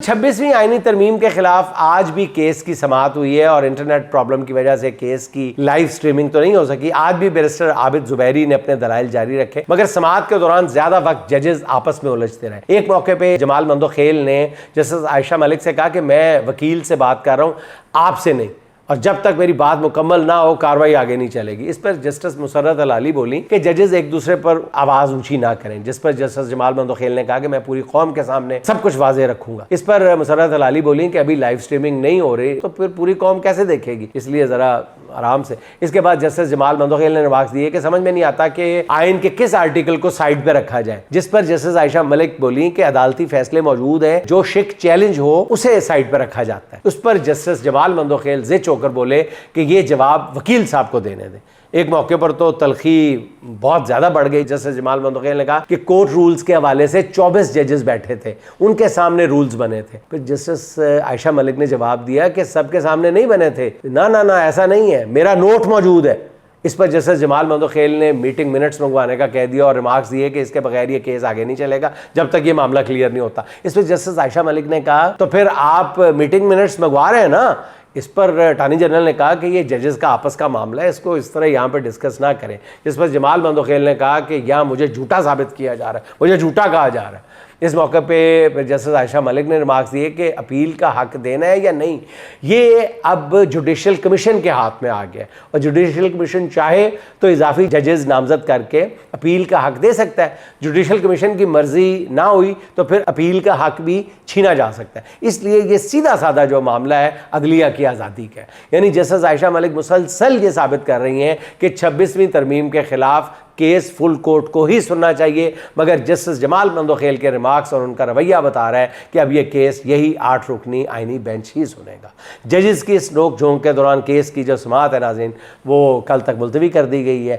26वीं आईनी तरमीम के खिलाफ आज भी केस की समाअत हुई है और इंटरनेट प्रॉब्लम की वजह से केस की लाइव स्ट्रीमिंग तो नहीं हो सकी। आज भी बैरिस्टर आबिद जुबैरी ने अपने दलाइल जारी रखे, मगर समाअत के दौरान ज्यादा वक्त जजेस आपस में उलझते रहे। एक मौके पे जमाल मंदोखेल ने जस्टिस आयशा मलिक से कहा कि मैं वकील से बात कर रहा हूँ, आपसे नहीं, और जब तक मेरी बात मुकम्मल ना हो कार्रवाई आगे नहीं चलेगी। इस पर जस्टिस मुसर्रत अल-अली बोली कि जजेस एक दूसरे पर आवाज ऊंची ना करें, जिस पर जस्टिस जमाल मंदोखेल ने कहा कि मैं पूरी कौम के सामने सब कुछ वाज़ेह रखूंगा। इस पर मुसर्रत अल-अली बोली कि अभी लाइव स्ट्रीमिंग नहीं हो रही तो फिर पूरी कौम कैसे देखेगी, इसलिए जरा आराम से। इसके बाद जस्टिस जमाल मंदोखेल ने रिमार्क्स दिए कि समझ में नहीं आता कि आइन के किस आर्टिकल को साइड पे रखा जाए, जिस पर जस्टिस आयशा मलिक बोली कि अदालती फैसले मौजूद है, जो शिक चैलेंज हो उसे साइड पे रखा जाता है। उस पर जस्टिस जमाल मंदोखेल जिद होकर बोले कि ये जवाब वकील साहब को देने दें। एक मौके पर तो तलखी बहुत ज्यादा बढ़ गई। जस्टिस जमाल मंदोखेल ने कहा कि कोर्ट रूल्स के हवाले से 24 जजेस बैठे थे, उनके सामने रूल्स बने थे। फिर जस्टिस आयशा मलिक ने जवाब दिया कि सबके सामने नहीं बने थे, ना ना ना ऐसा नहीं है, मेरा नोट मौजूद है। इस पर जस्टिस जमाल मंदोखेल ने मीटिंग मिनट्स मंगवाने का कह दिया और रिमार्क्स दिए कि इसके बगैर ये केस आगे नहीं चलेगा जब तक ये मामला क्लियर नहीं होता। इस पर जस्टिस आयशा मलिक ने कहा तो फिर आप मीटिंग मिनट्स मंगवा रहे हैं ना। इस पर अटॉर्नी जनरल ने कहा कि ये जजेस का आपस का मामला है, इसको इस तरह यहाँ पे डिस्कस ना करें। जिस पर जमाल मंदोखेल ने कहा कि यहाँ मुझे झूठा साबित किया जा रहा है, मुझे झूठा कहा जा रहा है। इस मौके पे जस्टिस आयशा मलिक ने रिमार्क्स दिए कि अपील का हक देना है या नहीं, ये अब जुडिशल कमीशन के हाथ में आ गया, और जुडिशल कमीशन चाहे तो इजाफी जजेस नामजद करके अपील का हक दे सकता है। जुडिशल कमीशन की मर्जी ना हुई तो फिर अपील का हक भी छीना जा सकता है। इसलिए ये सीधा साधा जो मामला है अदलिया की आज़ादी का है। यानी जस्टिस आयशा मलिक मुसलसल ये साबित कर रही हैं कि 26वीं तरमीम के खिलाफ केस फुल कोर्ट को ही सुनना चाहिए, मगर जस्टिस जमाल मंदोखेल के रिमार्क्स और उनका रवैया बता रहा है कि अब यह केस यही 8 रुकनी आईनी बेंच ही सुनेगा। जजेस की इस नोक झोंक के दौरान केस की जो समाअत है नाज़रीन, वो कल तक मुलतवी कर दी गई है।